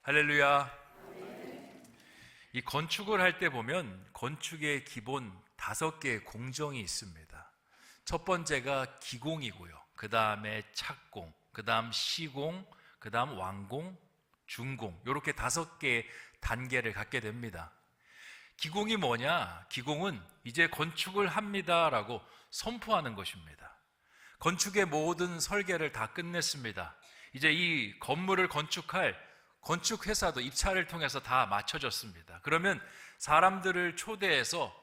할렐루야. 이 건축을 할 때 보면 건축의 기본 5개의 공정이 있습니다. 첫 번째가 기공이고요. 그 다음에 착공, 그 다음 시공, 그 다음 완공, 준공, 이렇게 5개의 단계를 갖게 됩니다. 기공이 뭐냐? 기공은 이제 건축을 합니다라고 선포하는 것입니다. 건축의 모든 설계를 다 끝냈습니다. 이제 이 건물을 건축할 건축회사도 입찰을 통해서 다 맞춰졌습니다. 그러면 사람들을 초대해서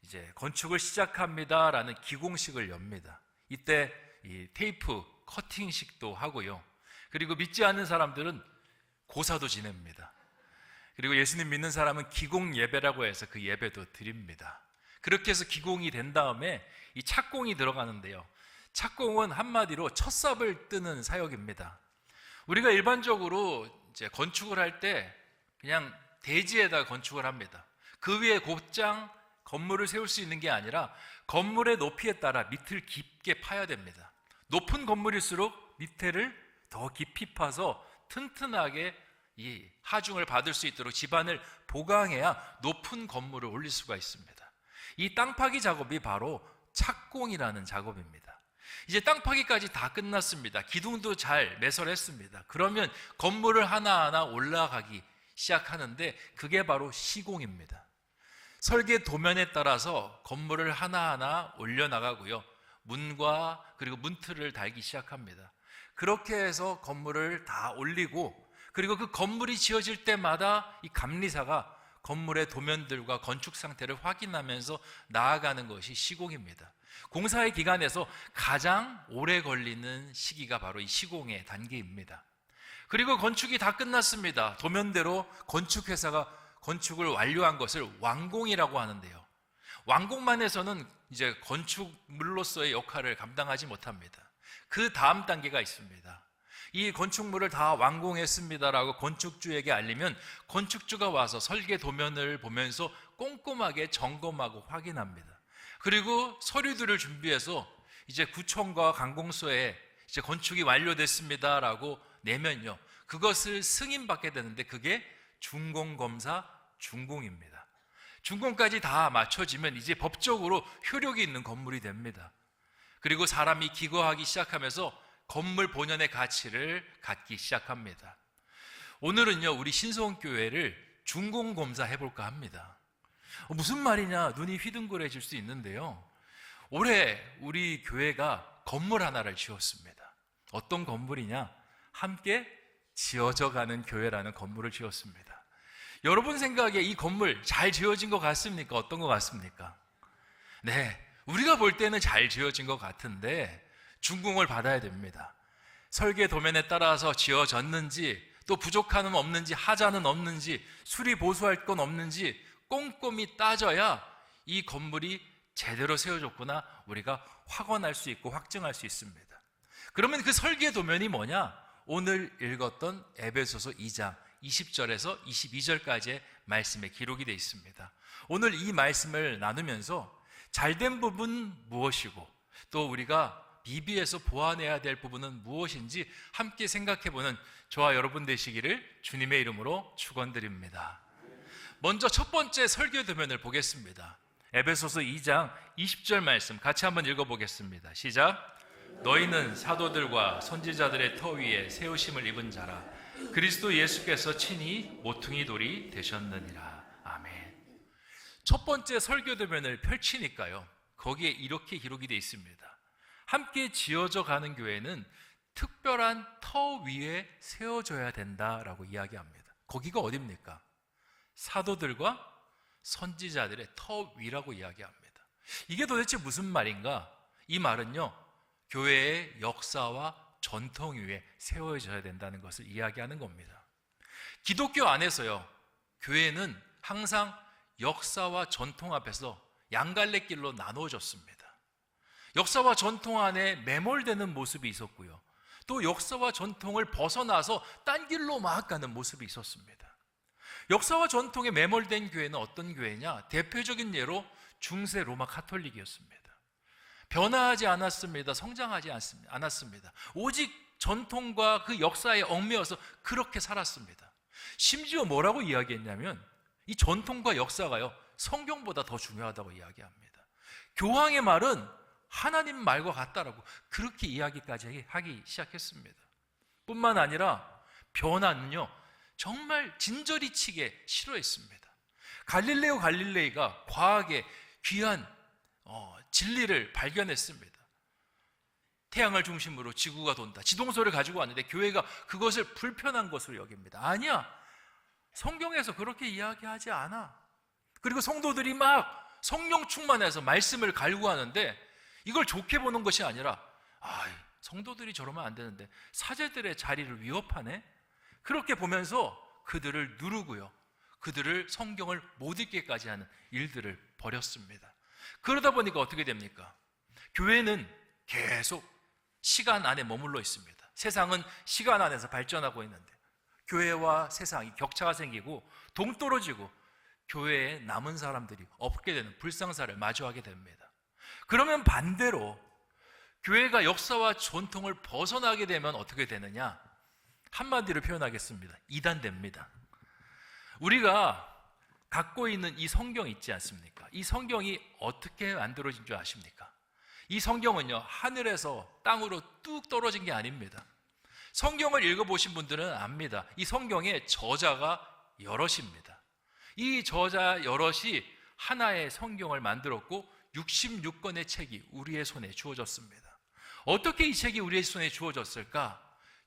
이제 건축을 시작합니다라는 기공식을 엽니다. 이때 이 테이프 커팅식도 하고요. 그리고 믿지 않는 사람들은 고사도 지냅니다. 그리고 예수님 믿는 사람은 기공 예배라고 해서 그 예배도 드립니다. 그렇게 해서 기공이 된 다음에 이 착공이 들어가는데요. 착공은 한마디로 첫삽을 뜨는 사역입니다. 우리가 일반적으로 이제 건축을 할 때 그냥 대지에다 건축을 합니다. 그 위에 곧장 건물을 세울 수 있는 게 아니라 건물의 높이에 따라 밑을 깊게 파야 됩니다. 높은 건물일수록 밑에를 더 깊이 파서 튼튼하게 이 하중을 받을 수 있도록 지반을 보강해야 높은 건물을 올릴 수가 있습니다. 이 땅 파기 작업이 바로 착공이라는 작업입니다. 이제 땅 파기까지 다 끝났습니다. 기둥도 잘 매설했습니다. 그러면 건물을 하나하나 올라가기 시작하는데 그게 바로 시공입니다. 설계 도면에 따라서 건물을 하나하나 올려나가고요. 문과 그리고 문틀을 달기 시작합니다. 그렇게 해서 건물을 다 올리고 그리고 그 건물이 지어질 때마다 이 감리사가 건물의 도면들과 건축 상태를 확인하면서 나아가는 것이 시공입니다. 공사의 기간에서 가장 오래 걸리는 시기가 바로 이 시공의 단계입니다. 그리고 건축이 다 끝났습니다. 도면대로 건축회사가 건축을 완료한 것을 완공이라고 하는데요. 완공만 해서는 이제 건축물로서의 역할을 감당하지 못합니다. 그 다음 단계가 있습니다. 이 건축물을 다 완공했습니다라고 건축주에게 알리면 건축주가 와서 설계 도면을 보면서 꼼꼼하게 점검하고 확인합니다. 그리고 서류들을 준비해서 이제 구청과 관공서에 이제 건축이 완료됐습니다라고 내면요. 그것을 승인받게 되는데 그게 준공검사 준공입니다. 준공까지 다 맞춰지면 이제 법적으로 효력이 있는 건물이 됩니다. 그리고 사람이 기거하기 시작하면서 건물 본연의 가치를 갖기 시작합니다. 오늘은요, 우리 신성교회를 준공검사 해볼까 합니다. 무슨 말이냐? 눈이 휘둥그레질 수 있는데요. 올해 우리 교회가 건물 하나를 지었습니다. 어떤 건물이냐? 함께 지어져 가는 교회라는 건물을 지었습니다. 여러분 생각에 이 건물 잘 지어진 것 같습니까? 어떤 것 같습니까? 네, 우리가 볼 때는 잘 지어진 것 같은데 준공을 받아야 됩니다. 설계 도면에 따라서 지어졌는지 또 부족함은 없는지 하자는 없는지 수리 보수할 건 없는지 꼼꼼히 따져야 이 건물이 제대로 세워졌구나 우리가 확언할 수 있고 확증할 수 있습니다. 그러면 그 설계 도면이 뭐냐? 오늘 읽었던 에베소서 2장 20절에서 22절까지의 말씀에 기록이 되어 있습니다. 오늘 이 말씀을 나누면서 잘된 부분 무엇이고 또 우리가 미비해서 보완해야 될 부분은 무엇인지 함께 생각해보는 저와 여러분 되시기를 주님의 이름으로 축원드립니다. 먼저 첫 번째 설교 도면을 보겠습니다. 에베소서 2장 20절 말씀 같이 한번 읽어보겠습니다. 시작. 너희는 사도들과 선지자들의 터 위에 세우심을 입은 자라 그리스도 예수께서 친히 모퉁이 돌이 되셨느니라. 아멘. 첫 번째 설교 도면을 펼치니까요, 거기에 이렇게 기록이 되어 있습니다. 함께 지어져 가는 교회는 특별한 터 위에 세워져야 된다라고 이야기합니다. 거기가 어디입니까? 사도들과 선지자들의 터 위라고 이야기합니다. 이게 도대체 무슨 말인가? 이 말은요, 교회의 역사와 전통 위에 세워져야 된다는 것을 이야기하는 겁니다. 기독교 안에서요, 교회는 항상 역사와 전통 앞에서 양갈래길로 나누어졌습니다. 역사와 전통 안에 매몰되는 모습이 있었고요, 또 역사와 전통을 벗어나서 딴 길로 막 가는 모습이 있었습니다. 역사와 전통에 매몰된 교회는 어떤 교회냐? 대표적인 예로 중세 로마 카톨릭이었습니다. 변화하지 않았습니다. 성장하지 않았습니다. 오직 전통과 그 역사에 얽매여서 그렇게 살았습니다. 심지어 뭐라고 이야기했냐면 이 전통과 역사가요, 성경보다 더 중요하다고 이야기합니다. 교황의 말은 하나님 말과 같다라고 그렇게 이야기까지 하기 시작했습니다. 뿐만 아니라 변화는요, 정말 진저리치게 싫어했습니다. 갈릴레오 갈릴레이가 과학의 귀한 진리를 발견했습니다. 태양을 중심으로 지구가 돈다, 지동설을 가지고 왔는데 교회가 그것을 불편한 것으로 여깁니다. 아니야, 성경에서 그렇게 이야기하지 않아. 그리고 성도들이 막 성령 충만해서 말씀을 갈구하는데 이걸 좋게 보는 것이 아니라 성도들이 저러면 안 되는데 사제들의 자리를 위협하네, 그렇게 보면서 그들을 누르고요, 그들을 성경을 못 읽게까지 하는 일들을 벌였습니다. 그러다 보니까 어떻게 됩니까? 교회는 계속 시간 안에 머물러 있습니다. 세상은 시간 안에서 발전하고 있는데 교회와 세상이 격차가 생기고 동떨어지고 교회에 남은 사람들이 없게 되는 불상사를 마주하게 됩니다. 그러면 반대로 교회가 역사와 전통을 벗어나게 되면 어떻게 되느냐? 한마디로 표현하겠습니다. 이단됩니다. 우리가 갖고 있는 이 성경 있지 않습니까? 이 성경이 어떻게 만들어진 줄 아십니까? 이 성경은요, 하늘에서 땅으로 뚝 떨어진 게 아닙니다. 성경을 읽어보신 분들은 압니다. 이 성경의 저자가 여럿입니다. 이 저자 여럿이 하나의 성경을 만들었고 66권의 책이 우리의 손에 주어졌습니다. 어떻게 이 책이 우리의 손에 주어졌을까?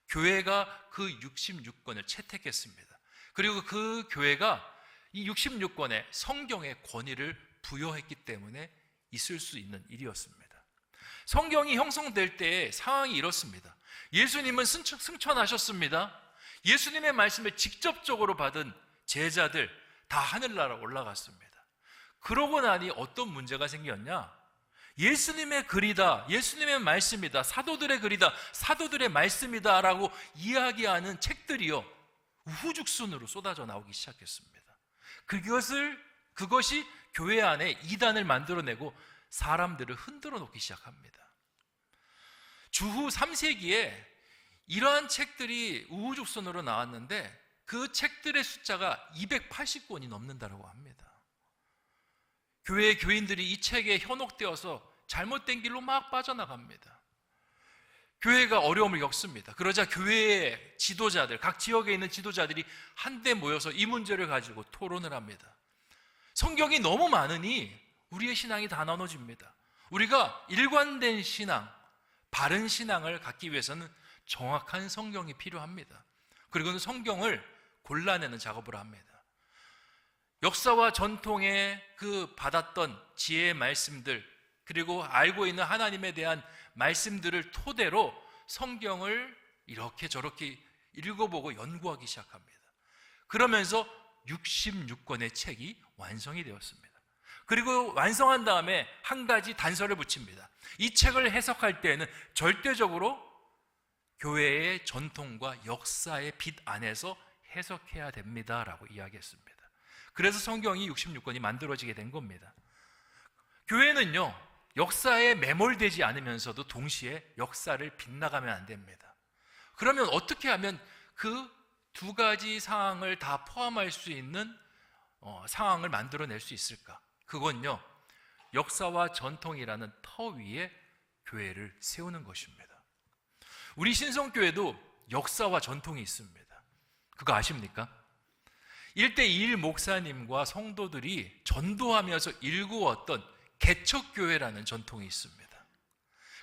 교회가 그 66권을 채택했습니다. 그리고 그 교회가 이 66권의 성경의 권위를 부여했기 때문에 있을 수 있는 일이었습니다. 성경이 형성될 때의 상황이 이렇습니다. 예수님은 승천하셨습니다. 예수님의 말씀을 직접적으로 받은 제자들 다 하늘나라 올라갔습니다. 그러고 나니 어떤 문제가 생겼냐? 예수님의 글이다, 예수님의 말씀이다, 사도들의 글이다, 사도들의 말씀이다 라고 이야기하는 책들이요, 우후죽순으로 쏟아져 나오기 시작했습니다. 그것이 교회 안에 이단을 만들어내고 사람들을 흔들어 놓기 시작합니다. 주후 3세기에 이러한 책들이 우후죽순으로 나왔는데 그 책들의 숫자가 280권이 넘는다고 합니다. 교회의 교인들이 이 책에 현혹되어서 잘못된 길로 막 빠져나갑니다. 교회가 어려움을 겪습니다. 그러자 교회의 지도자들, 각 지역에 있는 지도자들이 한데 모여서 이 문제를 가지고 토론을 합니다. 성경이 너무 많으니 우리의 신앙이 다 나눠집니다. 우리가 일관된 신앙, 바른 신앙을 갖기 위해서는 정확한 성경이 필요합니다. 그리고 성경을 골라내는 작업을 합니다. 역사와 전통에 그 받았던 지혜의 말씀들, 그리고 알고 있는 하나님에 대한 말씀들을 토대로 성경을 이렇게 저렇게 읽어보고 연구하기 시작합니다. 그러면서 66권의 책이 완성이 되었습니다. 그리고 완성한 다음에 한 가지 단서를 붙입니다. 이 책을 해석할 때에는 절대적으로 교회의 전통과 역사의 빛 안에서 해석해야 됩니다라고 이야기했습니다. 그래서 성경이 66권이 만들어지게 된 겁니다. 교회는요, 역사에 매몰되지 않으면서도 동시에 역사를 빗나가면 안 됩니다. 그러면 어떻게 하면 그 두 가지 상황을 다 포함할 수 있는 상황을 만들어낼 수 있을까? 그건요, 역사와 전통이라는 터 위에 교회를 세우는 것입니다. 우리 신성교회도 역사와 전통이 있습니다. 그거 아십니까? 1대1 목사님과 성도들이 전도하면서 일구었던 개척교회라는 전통이 있습니다.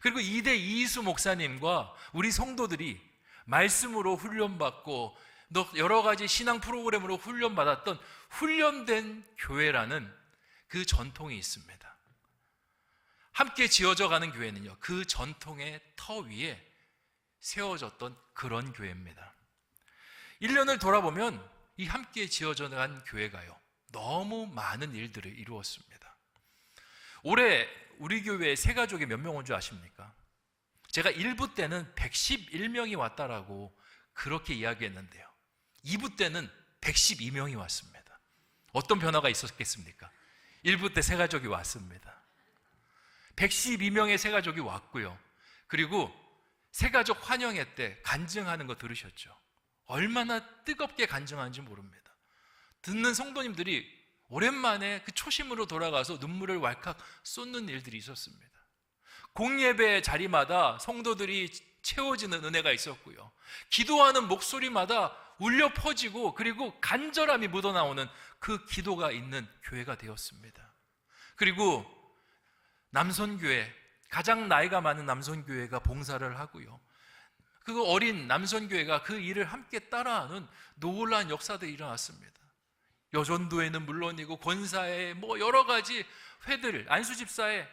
그리고 2대 이수 목사님과 우리 성도들이 말씀으로 훈련받고 여러 가지 신앙 프로그램으로 훈련받았던 훈련된 교회라는 그 전통이 있습니다. 함께 지어져 가는 교회는요, 그 전통의 터 위에 세워졌던 그런 교회입니다. 1년을 돌아보면 이 함께 지어져 간 교회가요, 너무 많은 일들을 이루었습니다. 올해 우리 교회에 새 가족이 몇 명 온 줄 아십니까? 제가 1부 때는 111명이 왔다라고 그렇게 이야기했는데요, 2부 때는 112명이 왔습니다. 어떤 변화가 있었겠습니까? 1부 때 새 가족이 왔습니다. 112명의 새 가족이 왔고요, 그리고 새 가족 환영회 때 간증하는 거 들으셨죠? 얼마나 뜨겁게 간증하는지 모릅니다. 듣는 성도님들이 오랜만에 그 초심으로 돌아가서 눈물을 왈칵 쏟는 일들이 있었습니다. 공예배 자리마다 성도들이 채워지는 은혜가 있었고요. 기도하는 목소리마다 울려 퍼지고 그리고 간절함이 묻어나오는 그 기도가 있는 교회가 되었습니다. 그리고 남선교회, 가장 나이가 많은 남선교회가 봉사를 하고요. 그 어린 남선교회가 그 일을 함께 따라하는 놀라운 역사들이 일어났습니다. 여전도회는 물론이고 권사회 여러 가지 회들, 안수집사에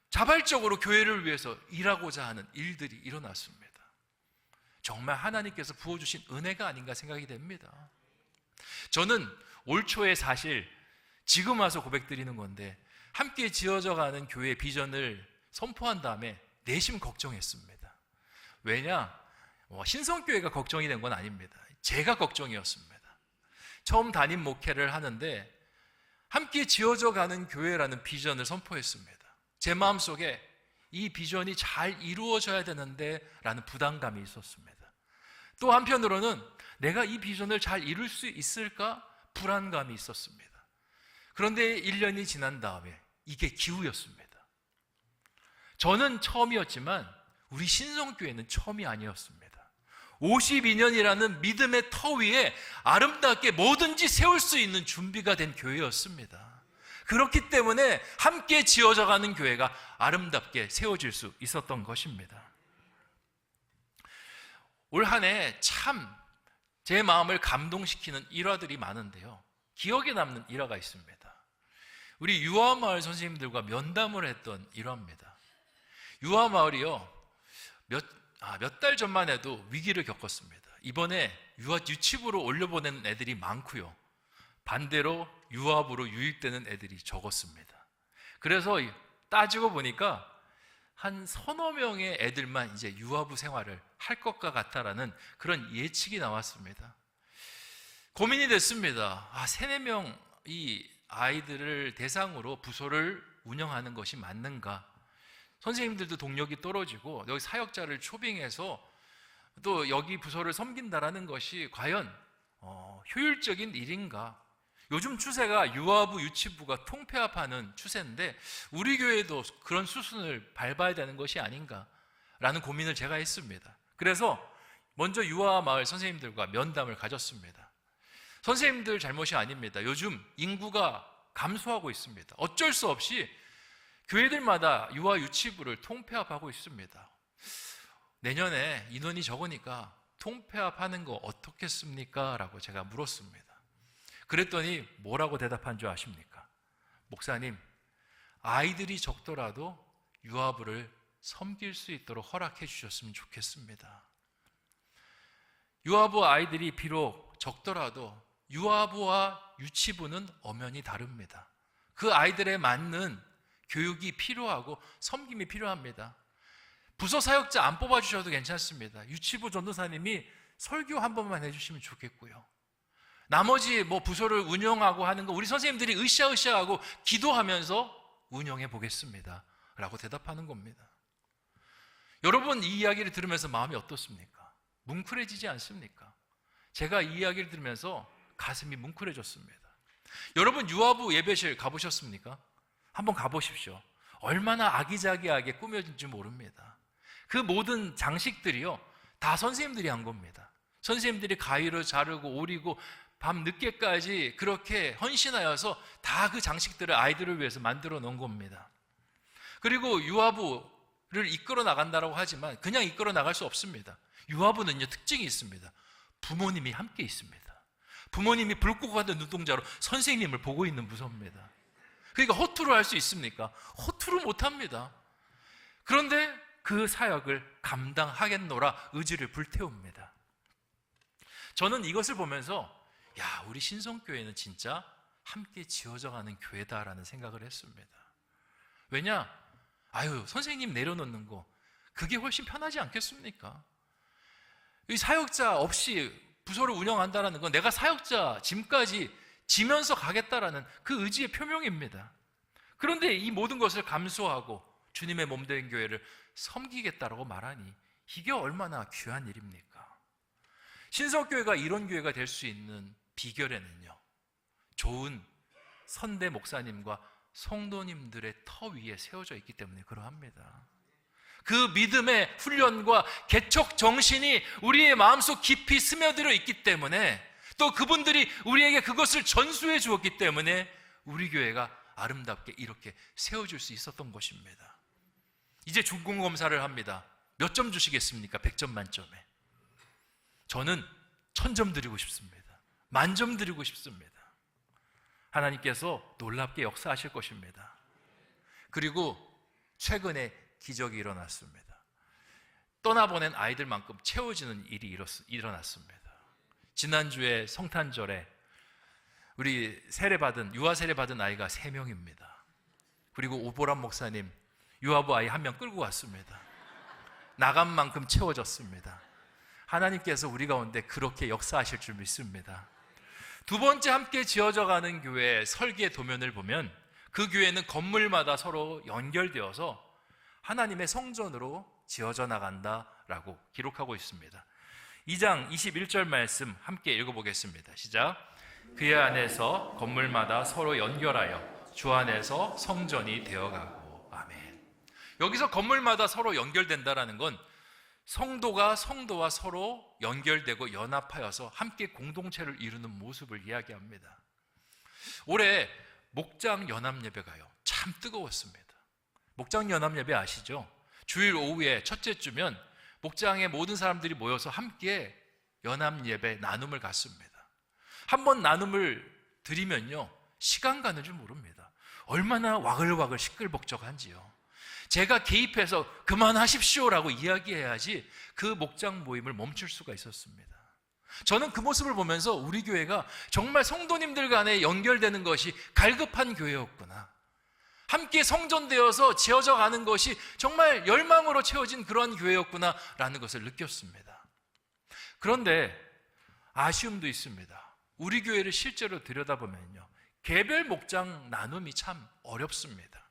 자발적으로 교회를 위해서 일하고자 하는 일들이 일어났습니다. 정말 하나님께서 부어주신 은혜가 아닌가 생각이 됩니다. 저는 올 초에 사실 지금 와서 고백드리는 건데 함께 지어져가는 교회의 비전을 선포한 다음에 내심 걱정했습니다. 왜냐? 신성교회가 걱정이 된 건 아닙니다. 제가 걱정이었습니다. 처음 담임 목회를 하는데 함께 지어져가는 교회라는 비전을 선포했습니다. 제 마음속에 이 비전이 잘 이루어져야 되는데 라는 부담감이 있었습니다. 또 한편으로는 내가 이 비전을 잘 이룰 수 있을까? 불안감이 있었습니다. 그런데 1년이 지난 다음에 이게 기후였습니다. 저는 처음이었지만 우리 신성교회는 처음이 아니었습니다. 52년이라는 믿음의 터 위에 아름답게 뭐든지 세울 수 있는 준비가 된 교회였습니다. 그렇기 때문에 함께 지어져가는 교회가 아름답게 세워질 수 있었던 것입니다. 올 한 해 참 제 마음을 감동시키는 일화들이 많은데요. 기억에 남는 일화가 있습니다. 우리 유아마을 선생님들과 면담을 했던 일화입니다. 유아마을이요, 몇 달 전만 해도 위기를 겪었습니다. 이번에 유치부로 올려보내는 애들이 많고요. 반대로 유압으로 유입되는 애들이 적었습니다. 그래서 따지고 보니까 한 서너 명의 애들만 이제 유아부 생활을 할 것과 같다라는 그런 예측이 나왔습니다. 고민이 됐습니다. 3, 4명 이 아이들을 대상으로 부서를 운영하는 것이 맞는가? 선생님들도 동력이 떨어지고 여기 사역자를 초빙해서 또 여기 부서를 섬긴다라는 것이 과연 효율적인 일인가? 요즘 추세가 유아부, 유치부가 통폐합하는 추세인데 우리 교회도 그런 수순을 밟아야 되는 것이 아닌가라는 고민을 제가 했습니다. 그래서 먼저 유아마을 선생님들과 면담을 가졌습니다. 선생님들 잘못이 아닙니다. 요즘 인구가 감소하고 있습니다. 어쩔 수 없이 교회들마다 유아, 유치부를 통폐합하고 있습니다. 내년에 인원이 적으니까 통폐합하는 거 어떻겠습니까? 라고 제가 물었습니다. 그랬더니 뭐라고 대답한 줄 아십니까? 목사님, 아이들이 적더라도 유아부를 섬길 수 있도록 허락해 주셨으면 좋겠습니다. 유아부 아이들이 비록 적더라도 유아부와 유치부는 엄연히 다릅니다. 그 아이들에 맞는 교육이 필요하고 섬김이 필요합니다. 부서 사역자 안 뽑아주셔도 괜찮습니다. 유치부 전도사님이 설교 한 번만 해주시면 좋겠고요. 나머지 부서를 운영하고 하는 거 우리 선생님들이 으쌰으쌰하고 기도하면서 운영해 보겠습니다 라고 대답하는 겁니다. 여러분, 이 이야기를 들으면서 마음이 어떻습니까? 뭉클해지지 않습니까? 제가 이 이야기를 들으면서 가슴이 뭉클해졌습니다. 여러분, 유아부 예배실 가보셨습니까? 한번 가보십시오. 얼마나 아기자기하게 꾸며진지 모릅니다. 그 모든 장식들이요, 다 선생님들이 한 겁니다. 선생님들이 가위로 자르고 오리고 밤 늦게까지 그렇게 헌신하여서 다 그 장식들을 아이들을 위해서 만들어 놓은 겁니다. 그리고 유아부를 이끌어 나간다고 하지만 그냥 이끌어 나갈 수 없습니다. 유아부는요, 특징이 있습니다. 부모님이 함께 있습니다. 부모님이 붉고 가는 눈동자로 선생님을 보고 있는 부서입니다. 그러니까 허투루 할 수 있습니까? 허투루 못합니다. 그런데 그 사역을 감당하겠노라 의지를 불태웁니다. 저는 이것을 보면서 우리 신성교회는 진짜 함께 지어져가는 교회다라는 생각을 했습니다. 왜냐? 선생님 내려놓는 거 그게 훨씬 편하지 않겠습니까? 이 사역자 없이 부서를 운영한다는 건 내가 사역자 짐까지 지면서 가겠다라는 그 의지의 표명입니다. 그런데 이 모든 것을 감수하고 주님의 몸된 교회를 섬기겠다라고 말하니 이게 얼마나 귀한 일입니까? 신석교회가 이런 교회가 될 수 있는 비결에는요, 좋은 선대 목사님과 성도님들의 터 위에 세워져 있기 때문에 그러합니다. 그 믿음의 훈련과 개척 정신이 우리의 마음속 깊이 스며들어 있기 때문에, 또 그분들이 우리에게 그것을 전수해 주었기 때문에 우리 교회가 아름답게 이렇게 세워질 수 있었던 것입니다. 이제 중공검사를 합니다. 몇 점 주시겠습니까? 100점 만점에. 저는 1000점 드리고 싶습니다. 만점 드리고 싶습니다. 하나님께서 놀랍게 역사하실 것입니다. 그리고 최근에 기적이 일어났습니다. 떠나보낸 아이들만큼 채워지는 일이 일어났습니다. 지난주에 성탄절에 우리 유아 세례받은 아이가 3명입니다. 그리고 오보람 목사님 유아부 아이 1명 끌고 왔습니다. 나간 만큼 채워졌습니다. 하나님께서 우리 가운데 그렇게 역사하실 줄 믿습니다. 두 번째 함께 지어져가는 교회 설계 도면을 보면 그 교회는 건물마다 서로 연결되어서 하나님의 성전으로 지어져 나간다라고 기록하고 있습니다. 2장 21절 말씀 함께 읽어보겠습니다. 시작. 그의 안에서 건물마다 서로 연결하여 주 안에서 성전이 되어가고. 아멘. 여기서 건물마다 서로 연결된다라는 건 성도가 성도와 서로 연결되고 연합하여서 함께 공동체를 이루는 모습을 이야기합니다. 올해 목장 연합 예배가요, 참 뜨거웠습니다. 목장 연합 예배 아시죠? 주일 오후에 첫째 주면 목장의 모든 사람들이 모여서 함께 연합 예배 나눔을 갖습니다. 한번 나눔을 드리면요, 시간 가는 줄 모릅니다. 얼마나 와글와글 시끌벅적한지요. 제가 개입해서 그만하십시오라고 이야기해야지 그 목장 모임을 멈출 수가 있었습니다. 저는 그 모습을 보면서 우리 교회가 정말 성도님들 간에 연결되는 것이 갈급한 교회였구나, 함께 성전되어서 지어져 가는 것이 정말 열망으로 채워진 그런 교회였구나라는 것을 느꼈습니다. 그런데 아쉬움도 있습니다. 우리 교회를 실제로 들여다보면요, 개별 목장 나눔이 참 어렵습니다.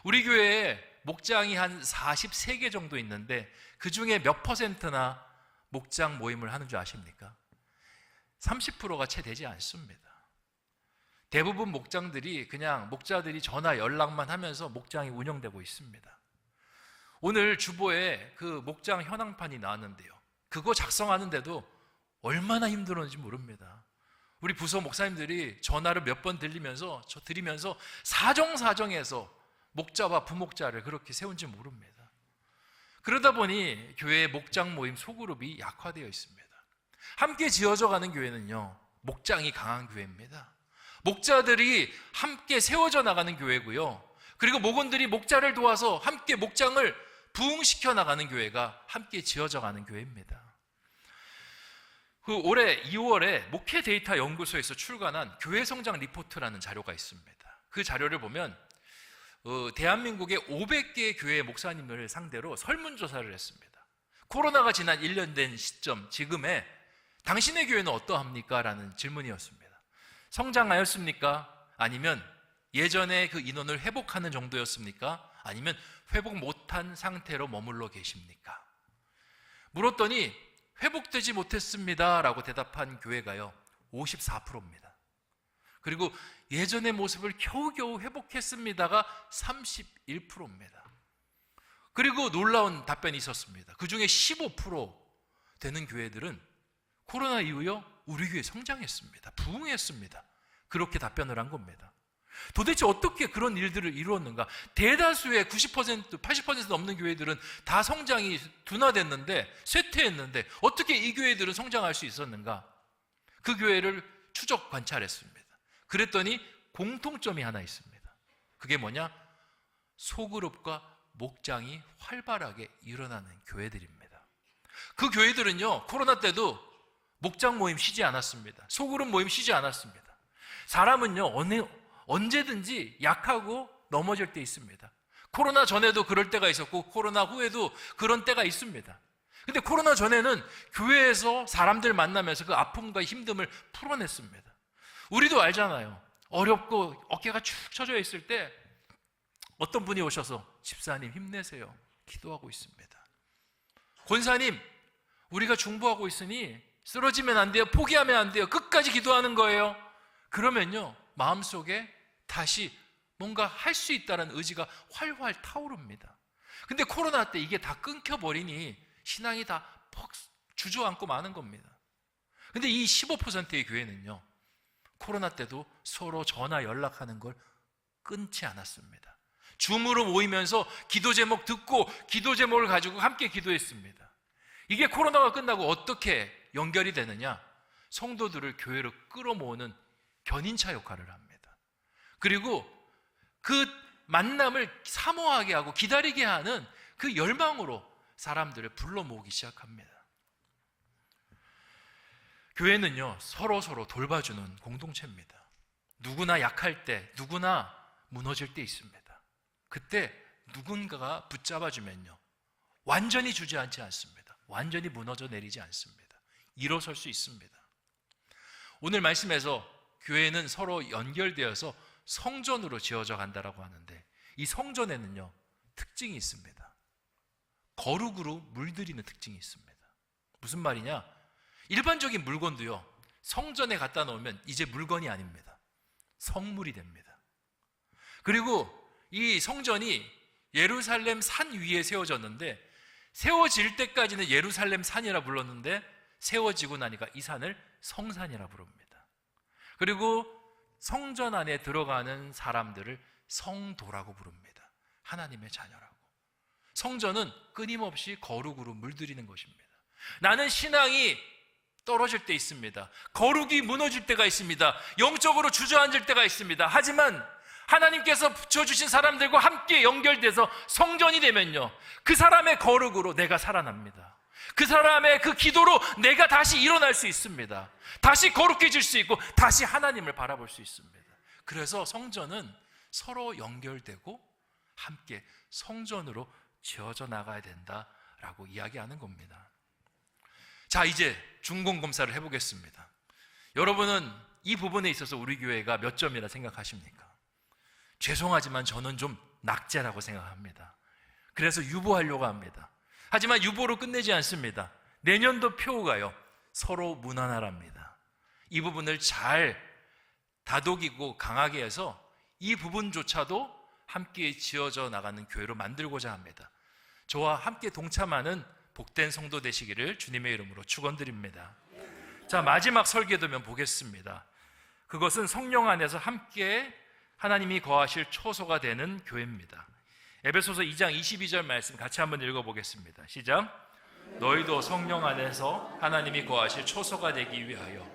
우리 교회에 목장이 한 43개 정도 있는데 그 중에 몇 %나 목장 모임을 하는 줄 아십니까? 30%가 채 되지 않습니다. 대부분 목장들이 그냥 목자들이 전화 연락만 하면서 목장이 운영되고 있습니다. 오늘 주보에 그 목장 현황판이 나왔는데요, 그거 작성하는데도 얼마나 힘들었는지 모릅니다. 우리 부서 목사님들이 전화를 몇 번 드리면서 사정사정해서 목자와 부목자를 그렇게 세운지 모릅니다. 그러다 보니 교회의 목장 모임 소그룹이 약화되어 있습니다. 함께 지어져 가는 교회는요, 목장이 강한 교회입니다. 목자들이 함께 세워져 나가는 교회고요, 그리고 목원들이 목자를 도와서 함께 목장을 부흥시켜 나가는 교회가 함께 지어져 가는 교회입니다. 올해 2월에 목회 데이터 연구소에서 출간한 교회 성장 리포트라는 자료가 있습니다. 그 자료를 보면 대한민국의 500개의 교회 목사님을 상대로 설문조사를 했습니다. 코로나가 지난 1년 된 시점, 지금에 당신의 교회는 어떠합니까? 라는 질문이었습니다. 성장하였습니까? 아니면 예전에 그 인원을 회복하는 정도였습니까? 아니면 회복 못한 상태로 머물러 계십니까? 물었더니 회복되지 못했습니다 라고 대답한 교회가요 54%입니다. 그리고 예전의 모습을 겨우겨우 회복했습니다가 31%입니다. 그리고 놀라운 답변이 있었습니다. 그 중에 15% 되는 교회들은 코로나 이후요 우리 교회 성장했습니다, 부흥했습니다, 그렇게 답변을 한 겁니다. 도대체 어떻게 그런 일들을 이루었는가? 대다수의 90%, 80% 넘는 교회들은 다 성장이 둔화됐는데, 쇠퇴했는데 어떻게 이 교회들은 성장할 수 있었는가? 그 교회를 추적 관찰했습니다. 그랬더니 공통점이 하나 있습니다. 그게 뭐냐? 소그룹과 목장이 활발하게 일어나는 교회들입니다. 그 교회들은요 코로나 때도 목장 모임 쉬지 않았습니다. 소그룹 모임 쉬지 않았습니다. 사람은요 언제든지 약하고 넘어질 때 있습니다. 코로나 전에도 그럴 때가 있었고 코로나 후에도 그런 때가 있습니다. 근데 코로나 전에는 교회에서 사람들 만나면서 그 아픔과 힘듦을 풀어냈습니다. 우리도 알잖아요. 어렵고 어깨가 축 처져 있을 때 어떤 분이 오셔서 집사님 힘내세요, 기도하고 있습니다. 권사님 우리가 중보하고 있으니 쓰러지면 안 돼요. 포기하면 안 돼요. 끝까지 기도하는 거예요. 그러면요, 마음속에 다시 뭔가 할 수 있다는 의지가 활활 타오릅니다. 근데 코로나 때 이게 다 끊겨버리니 신앙이 다 퍽 주저앉고 마는 겁니다. 근데 이 15%의 교회는요, 코로나 때도 서로 전화 연락하는 걸 끊지 않았습니다. 줌으로 모이면서 기도 제목 듣고 기도 제목을 가지고 함께 기도했습니다. 이게 코로나가 끝나고 어떻게 연결이 되느냐? 성도들을 교회로 끌어모으는 견인차 역할을 합니다. 그리고 그 만남을 사모하게 하고 기다리게 하는 그 열망으로 사람들을 불러 모으기 시작합니다. 교회는요, 서로 돌봐주는 공동체입니다. 누구나 약할 때, 누구나 무너질 때 있습니다. 그때 누군가가 붙잡아주면요, 완전히 주저앉지 않습니다. 완전히 무너져 내리지 않습니다. 일어설 수 있습니다. 오늘 말씀에서 교회는 서로 연결되어서 성전으로 지어져 간다라고 하는데, 이 성전에는요, 특징이 있습니다. 거룩으로 물들이는 특징이 있습니다. 무슨 말이냐? 일반적인 물건도요, 성전에 갖다 놓으면 이제 물건이 아닙니다. 성물이 됩니다. 그리고 이 성전이 예루살렘 산 위에 세워졌는데, 세워질 때까지는 예루살렘 산이라 불렀는데 세워지고 나니까 이 산을 성산이라 부릅니다. 그리고 성전 안에 들어가는 사람들을 성도라고 부릅니다. 하나님의 자녀라고. 성전은 끊임없이 거룩으로 물들이는 것입니다. 나는 신앙이 떨어질 때 있습니다. 거룩이 무너질 때가 있습니다. 영적으로 주저앉을 때가 있습니다. 하지만 하나님께서 붙여주신 사람들과 함께 연결돼서 성전이 되면요, 그 사람의 거룩으로 내가 살아납니다. 그 사람의 그 기도로 내가 다시 일어날 수 있습니다. 다시 거룩해질 수 있고 다시 하나님을 바라볼 수 있습니다. 그래서 성전은 서로 연결되고 함께 성전으로 지어져 나가야 된다라고 이야기하는 겁니다. 자, 이제 중공검사를 해보겠습니다. 여러분은 이 부분에 있어서 우리 교회가 몇 점이라 생각하십니까? 죄송하지만 저는 좀 낙제라고 생각합니다. 그래서 유보하려고 합니다. 하지만 유보로 끝내지 않습니다. 내년도 표가요, 서로 무난하랍니다. 이 부분을 잘 다독이고 강하게 해서 이 부분조차도 함께 지어져 나가는 교회로 만들고자 합니다. 저와 함께 동참하는 복된 성도 되시기를 주님의 이름으로 축원드립니다. 자, 마지막 설계도면 보겠습니다. 그것은 성령 안에서 함께 하나님이 거하실 초소가 되는 교회입니다. 에베소서 2장 22절 말씀 같이 한번 읽어보겠습니다. 시작. 너희도 성령 안에서 하나님이 거하실 초소가 되기 위하여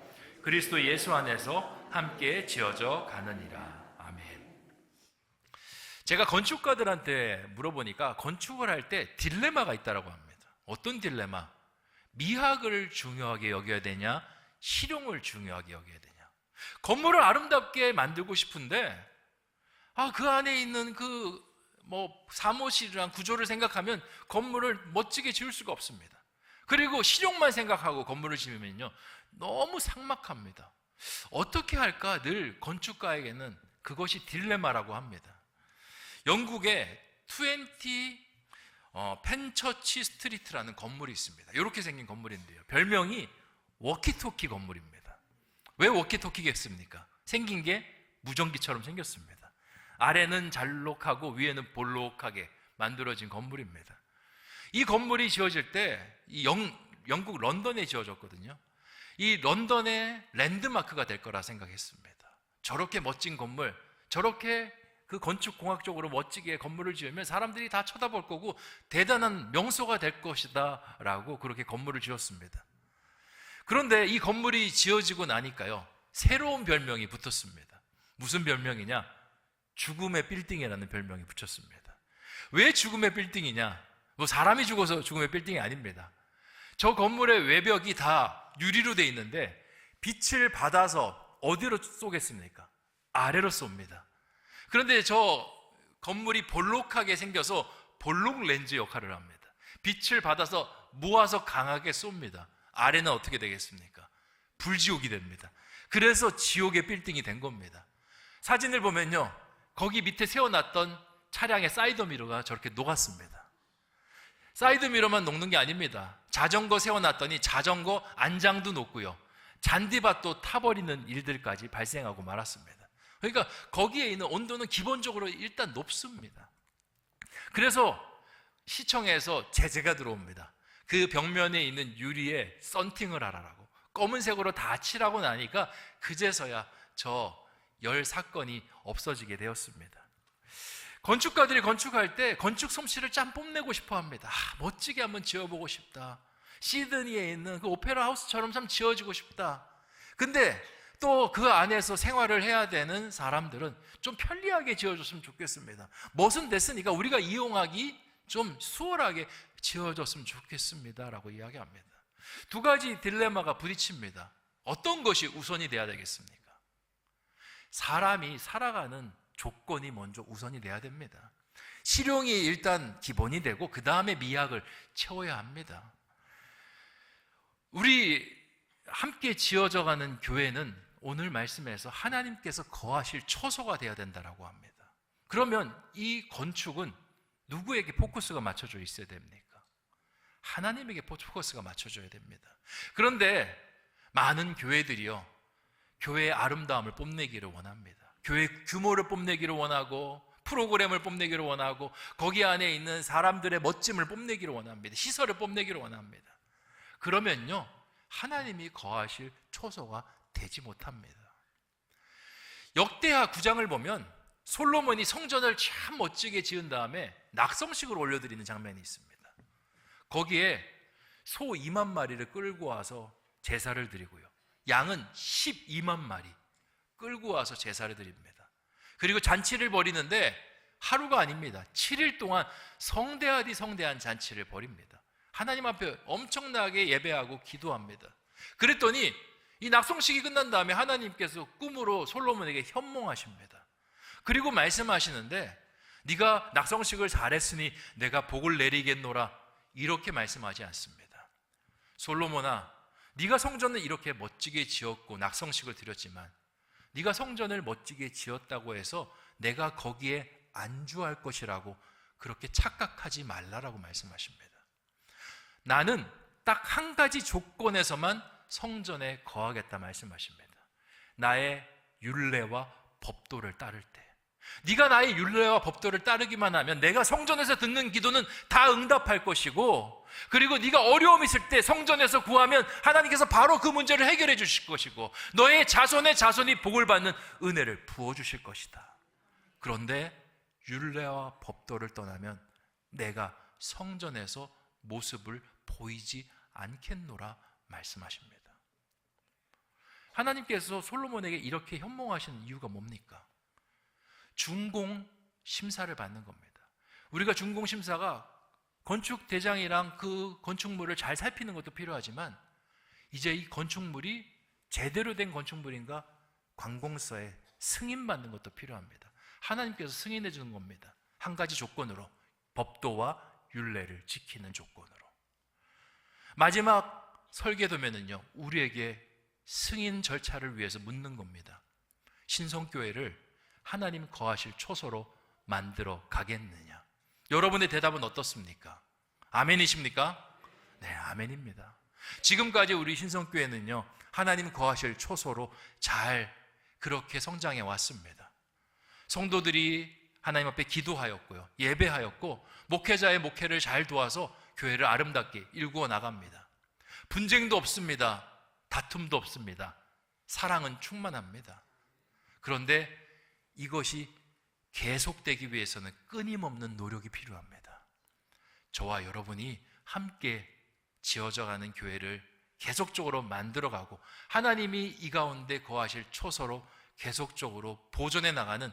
그리스도 예수 안에서 함께 지어져 가느니라. 아멘. 제가 건축가들한테 물어보니까 건축을 할 때 딜레마가 있다고 합니다. 어떤 딜레마? 미학을 중요하게 여겨야 되냐, 실용을 중요하게 여겨야 되냐. 건물을 아름답게 만들고 싶은데 그 안에 있는 사무실이란 구조를 생각하면 건물을 멋지게 지을 수가 없습니다. 그리고 실용만 생각하고 건물을 지으면요, 너무 삭막합니다. 어떻게 할까? 늘 건축가에게는 그것이 딜레마라고 합니다. 영국에 20 펜처치 스트리트라는 건물이 있습니다. 이렇게 생긴 건물인데요, 별명이 워키토키 건물입니다. 왜 워키토키겠습니까? 생긴 게 무전기처럼 생겼습니다. 아래는 잘록하고 위에는 볼록하게 만들어진 건물입니다. 이 건물이 지어질 때 영국 런던에 지어졌거든요. 이 런던의 랜드마크가 될 거라 생각했습니다. 저렇게 멋진 건물, 저렇게 그 건축공학적으로 멋지게 건물을 지으면 사람들이 다 쳐다볼 거고 대단한 명소가 될 것이다 라고 그렇게 건물을 지었습니다. 그런데 이 건물이 지어지고 나니까요, 새로운 별명이 붙었습니다. 무슨 별명이냐? 죽음의 빌딩이라는 별명이 붙였습니다. 왜 죽음의 빌딩이냐? 사람이 죽어서 죽음의 빌딩이 아닙니다. 저 건물의 외벽이 다 유리로 돼 있는데 빛을 받아서 어디로 쏘겠습니까? 아래로 쏩니다. 그런데 저 건물이 볼록하게 생겨서 볼록 렌즈 역할을 합니다. 빛을 받아서 모아서 강하게 쏩니다. 아래는 어떻게 되겠습니까? 불지옥이 됩니다. 그래서 지옥의 빌딩이 된 겁니다. 사진을 보면요, 거기 밑에 세워놨던 차량의 사이드미러가 저렇게 녹았습니다. 사이드미러만 놓는 게 아닙니다. 자전거 세워놨더니 자전거 안장도 놓고요, 잔디밭도 타버리는 일들까지 발생하고 말았습니다. 그러니까 거기에 있는 온도는 기본적으로 일단 높습니다. 그래서 시청에서 제재가 들어옵니다. 그 벽면에 있는 유리에 썬팅을 하라고, 검은색으로 다 칠하고 나니까 그제서야 저 열 사건이 없어지게 되었습니다. 건축가들이 건축할 때 건축 솜씨를 참 뽐내고 싶어 합니다. 멋지게 한번 지어보고 싶다. 시드니에 있는 그 오페라 하우스처럼 참 지어지고 싶다. 근데 또 그 안에서 생활을 해야 되는 사람들은 좀 편리하게 지어줬으면 좋겠습니다. 멋은 됐으니까 우리가 이용하기 좀 수월하게 지어졌으면 좋겠습니다 라고 이야기합니다. 두 가지 딜레마가 부딪힙니다. 어떤 것이 우선이 돼야 되겠습니까? 사람이 살아가는 조건이 먼저 우선이 돼야 됩니다. 실용이 일단 기본이 되고 그 다음에 미학을 채워야 합니다. 우리 함께 지어져가는 교회는 오늘 말씀에서 하나님께서 거하실 초소가 되어야 된다고 합니다. 그러면 이 건축은 누구에게 포커스가 맞춰져 있어야 됩니까? 하나님에게 포커스가 맞춰져야 됩니다. 그런데 많은 교회들이요, 교회의 아름다움을 뽐내기를 원합니다. 교회 규모를 뽐내기를 원하고, 프로그램을 뽐내기를 원하고, 거기 안에 있는 사람들의 멋짐을 뽐내기를 원합니다. 시설을 뽐내기를 원합니다. 그러면요, 하나님이 거하실 초소가 되지 못합니다. 역대하 9장을 보면 솔로몬이 성전을 참 멋지게 지은 다음에 낙성식을 올려드리는 장면이 있습니다. 거기에 소 2만 마리를 끌고 와서 제사를 드리고요, 양은 12만 마리 끌고 와서 제사를 드립니다. 그리고 잔치를 벌이는데 하루가 아닙니다. 7일 동안 성대하디 성대한 잔치를 벌입니다. 하나님 앞에 엄청나게 예배하고 기도합니다. 그랬더니 이 낙성식이 끝난 다음에 하나님께서 꿈으로 솔로몬에게 현몽하십니다. 그리고 말씀하시는데, 네가 낙성식을 잘했으니 내가 복을 내리겠노라, 이렇게 말씀하지 않습니다. 솔로몬아, 네가 성전을 이렇게 멋지게 지었고 낙성식을 드렸지만 네가 성전을 멋지게 지었다고 해서 내가 거기에 안주할 것이라고 그렇게 착각하지 말라라고 말씀하십니다. 나는 딱 한 가지 조건에서만 성전에 거하겠다 말씀하십니다. 나의 율례와 법도를 따를 때. 네가 나의 율례와 법도를 따르기만 하면 내가 성전에서 듣는 기도는 다 응답할 것이고, 그리고 네가 어려움이 있을 때 성전에서 구하면 하나님께서 바로 그 문제를 해결해 주실 것이고, 너의 자손의 자손이 복을 받는 은혜를 부어주실 것이다. 그런데 율례와 법도를 떠나면 내가 성전에서 모습을 보이지 않겠노라 말씀하십니다. 하나님께서 솔로몬에게 이렇게 현몽하신 이유가 뭡니까? 준공 심사를 받는 겁니다. 우리가 준공 심사가 건축 대장이랑 그 건축물을 잘 살피는 것도 필요하지만, 이제 이 건축물이 제대로 된 건축물인가 관공서에 승인받는 것도 필요합니다. 하나님께서 승인해 주는 겁니다. 한 가지 조건으로, 법도와 율례를 지키는 조건으로. 마지막 설계도면은요, 우리에게 승인 절차를 위해서 묻는 겁니다. 신성교회를 하나님 거하실 초소로 만들어 가겠느냐? 여러분의 대답은 어떻습니까? 아멘이십니까? 네, 아멘입니다. 지금까지 우리 신성교회는요, 하나님 거하실 초소로 잘 그렇게 성장해 왔습니다. 성도들이 하나님 앞에 기도하였고요, 예배하였고, 목회자의 목회를 잘 도와서 교회를 아름답게 일구어 나갑니다. 분쟁도 없습니다. 다툼도 없습니다. 사랑은 충만합니다. 그런데 이것이 계속되기 위해서는 끊임없는 노력이 필요합니다. 저와 여러분이 함께 지어져가는 교회를 계속적으로 만들어가고, 하나님이 이 가운데 거하실 초소로 계속적으로 보존해 나가는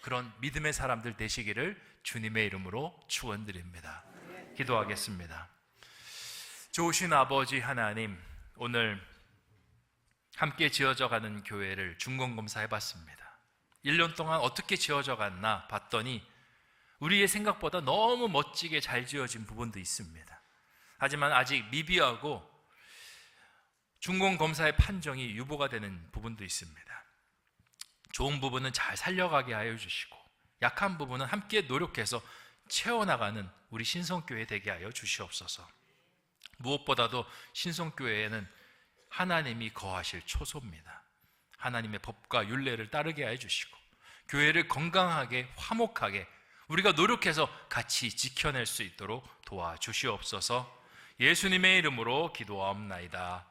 그런 믿음의 사람들 되시기를 주님의 이름으로 축원드립니다. 기도하겠습니다. 좋으신 아버지 하나님, 오늘 함께 지어져가는 교회를 중공검사해봤습니다. 1년 동안 어떻게 지어져 갔나 봤더니 우리의 생각보다 너무 멋지게 잘 지어진 부분도 있습니다. 하지만 아직 미비하고 중공검사의 판정이 유보가 되는 부분도 있습니다. 좋은 부분은 잘 살려가게 하여 주시고, 약한 부분은 함께 노력해서 채워나가는 우리 신성교회 되게 하여 주시옵소서. 무엇보다도 신성교회에는 하나님이 거하실 초소입니다. 하나님의 법과 율례를 따르게 하여 주시고 교회를 건강하게 화목하게 우리가 노력해서 같이 지켜낼 수 있도록 도와주시옵소서. 예수님의 이름으로 기도하옵나이다.